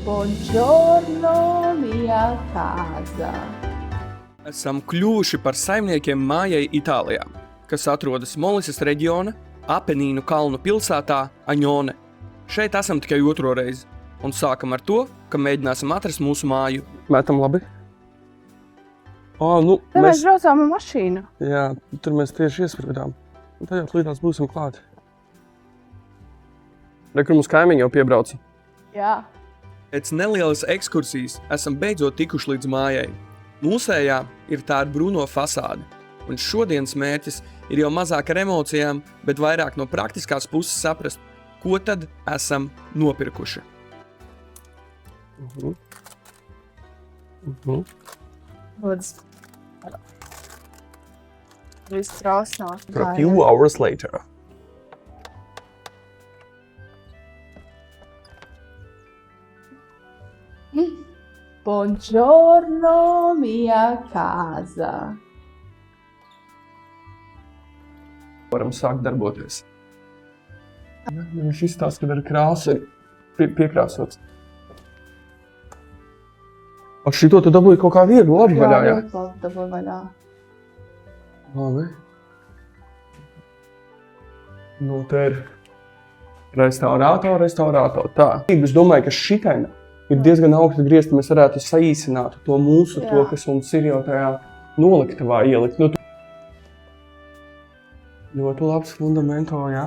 Buongiorno, mia casa. Esam kļuvuši par saimniekiem mājai Itālijā, kas atrodas Molisas reģiona, Apenīnu kalnu pilsētā Aņone. Šeit esam tikai otro reizi, un sākam ar to, ka mēģināsim atrast mūsu māju. Mētam labi? Te mēs braucām ar mašīnu. Jā, tur mēs tieši iesprādām. Un tajā līdās būsim klāti. Kur mums kaimiņi jau piebrauca. Jā. Pēc nelielas ekskursijas esam beidzot tikuši līdz mājai. Mūsējā ir tā ar brūno fasādi, un šodienas mērķis ir jau mazāk ar emocijām, bet vairāk no praktiskās puses saprast, ko tad esam nopirkuši. Lūdzu. Viss trausnās. A few hours later. Buongiorno, mia casa. Varam sākt darboties. Viņš izstāsta, ka ar krāsu ir piekrāsots. Ar šito tu dabūji kaut kā viegli labi vaļā, jā? Jā, dabūju vaļā. Labi. Nu, te ir restaurātor. Tā. Es domāju, ka šitaina ir diezgan augsta griezta. Mēs varētu saīsināt to mūsu, to, kas mums ir jau tajā noliktavā ielikt. Nu, ļoti labs fundamento, jā.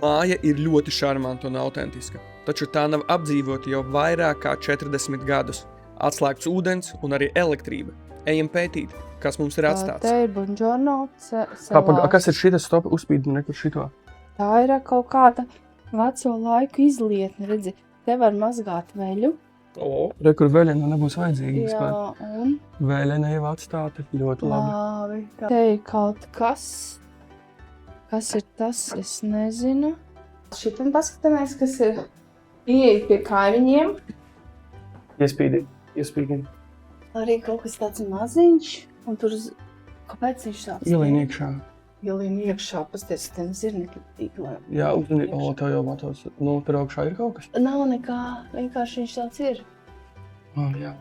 Māja ir ļoti šarmanta un autentiska, taču tā nav apdzīvota jau vairāk kā 40 gadus. Atslēgts ūdens un arī elektrība. Ejam pētīt, kas mums ir atstāts. Te ir buongiorno salās. Kas ir šitas? Stop, uzspīdi nekur šito. Tā ir kaut kāda veco laiku izlietne, redzi. Te var mazgāt veļu. Kur vēļena nebūs vajadzīga. Jā, un? Vēļena jau atstāta, ļoti labi. Te ir kaut kas. Kas ir tas? Es nezinu. Šitam paskatāmies, kas ir ieeja pie kaimiņiem. Iespīdi. Arī kaut kas tāds maziņš. Un tur, kāpēc viņš tāds? Ielīn iekšā. Ielīn iekšā, pasties, te zirnekļi tīklē. Jā, uzmanī, tev jau matos. Nu, tur augšā ir kaut kas? Nav nekā, vienkārši viņš tāds ir. Jā,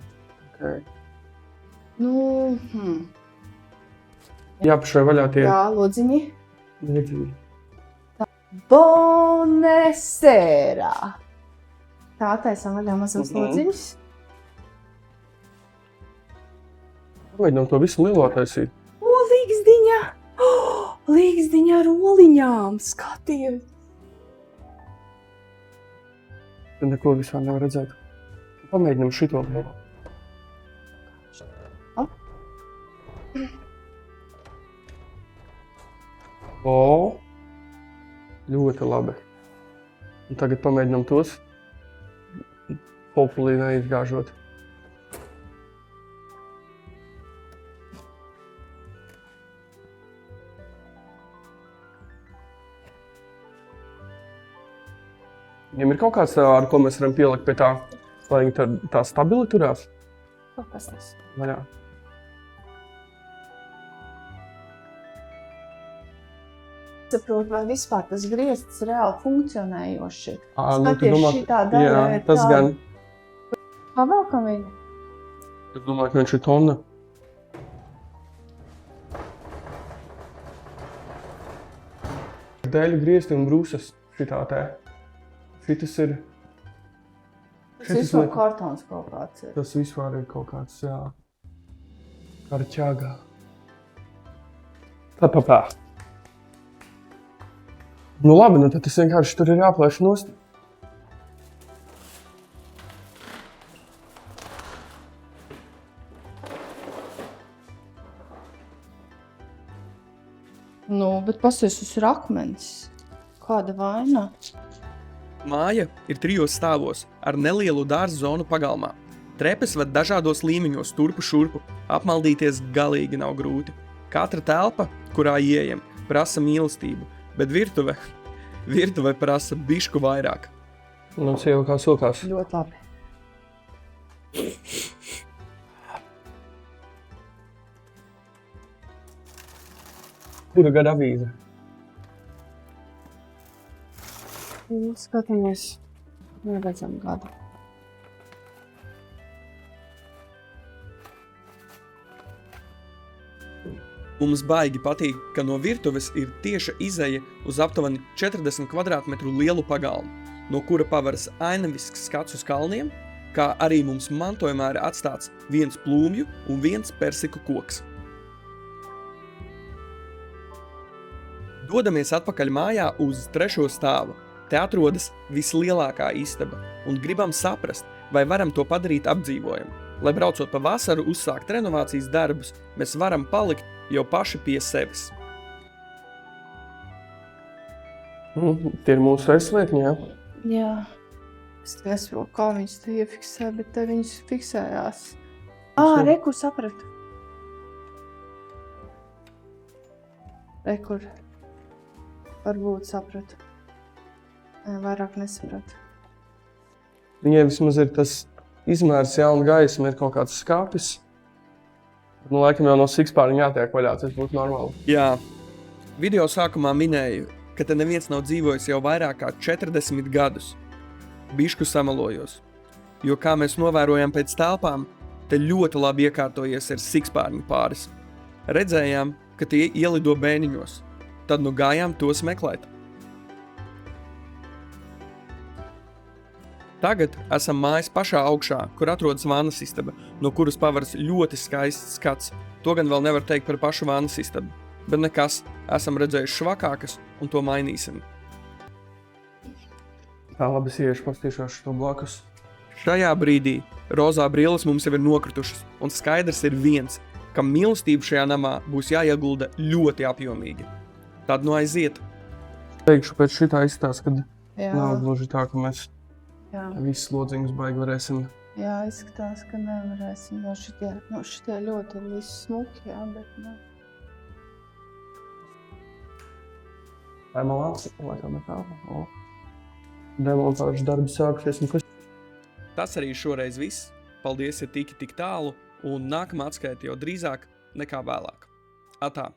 ok. Jā, pašai vaļā tie. Jā, lodziņi. Lodziņi. Buonasera! Tā taisām vaļā mazos lodziņus. Mēģinām to visu lielo taisīt. Līgsdiņa! Līgsdiņa ar oliņām! Skaties! Tad neko vispār nevar redzēt. Pamēģinām šito. Ļoti labi. Un tagad pamēģinām tos populī neizgāžot. Viņam ir kaut kāds, ar ko mēs varam pielikt pie tā, lai viņi tā stabili turās? Kas tas? Vaļā. Saprot, vai vispār tas griezts reāli funkcionējoši. Skaties, šitā daļa ir tas tāda. gan. Pavēlkam viņu. Es domāju, ka viņš ir tonna. Dēļu griezti un brūsas šitā te. Šitas ir... Tas vispār kartons kaut kāds ir. Tas vispār ir kaut kāds, jā. Karķāgā. Tā. Nu labi, nu tad tas vienkārši tur ir jāplēš nost. Bet pasies, tas ir akmens. Kāda vaina? Māja ir 3 stāvos ar nelielu dārza zonu pagalmā. Trepes ved dažādos līmeņos turpu šurpu. Apmaldīties galīgi nav grūti. Katra telpa, kurā ieejam, prasa mīlestību, bet virtuve prasa bišku vairāk. Nu, sieva kā sokās. Ļoti labi. Kura gada avīze? Skatāmies, neredzam gadu. Mums baigi patīk, ka no virtuves ir tieša izeja uz aptuveni 40 kvadrātmetru lielu pagalmu, no kura paveras ainavisks skats uz kalniem, kā arī mums mantojumā ir atstāts viens plūmju un viens persiku koks. Dodamies atpakaļ mājā uz 3. stāvu. Te atrodas vislielākā istaba, un gribam saprast, vai varam to padarīt apdzīvojumu. Lai braucot pa vasaru uzsākt renovācijas darbus, mēs varam palikt jau paši pie sevis. Tie ir mūsu aizslietņi, jā? Jā. Es nesaprotu, kā viņas te iefiksē, bet te viņas fiksējās. Rekur sapratu. Rekur. Varbūt sapratu. Vairāk nesapratu. Viņai vismaz ir tas izmērs jauna gaisma, ir kaut kāds skāpis. Laikam jau no sikspāriņa jātiek vaļā, tas būtu normāli. Jā, video sākumā minēju, ka te neviens nav dzīvojis jau vairāk kā 40 gadus. Bišku samalojos, jo, kā mēs novērojām pēc telpām, te ļoti labi iekārtojies ar sikspārņu pāris. Redzējām, ka tie ielido bēniņos, tad nu gājām tos meklēt. Tagad esam mājas pašā augšā, kur atrodas vannas istaba, no kuras paveras ļoti skaists skats. To gan vēl nevar teikt par pašu vannas istabu, bet nekas, esam redzējuši švakākas un to mainīsim. Tā labi, es iešu pastīšos šo blakus. Šajā brīdī rozā brilles mums jau ir nokritušas, un skaidrs ir viens, ka mīlestība šajā namā būs jāiegulda ļoti apjomīgi. Tad nu aiziet. Teikšu, pēc šitā izstāst, kad Jā. nav gluži tā, ka mēs Jā. visus lodziņus baigi varēsim. Jā, izskatās, ka nevarēsim. Šitie ļoti visi smuki, jā, bet ne. Vai malās? Vai tā nekā? Demontāžas darbi sākušies. Tas arī šoreiz viss. Paldies, ja tiki tik tālu, un nākamā atskaita jau drīzāk nekā vēlāk. Atā!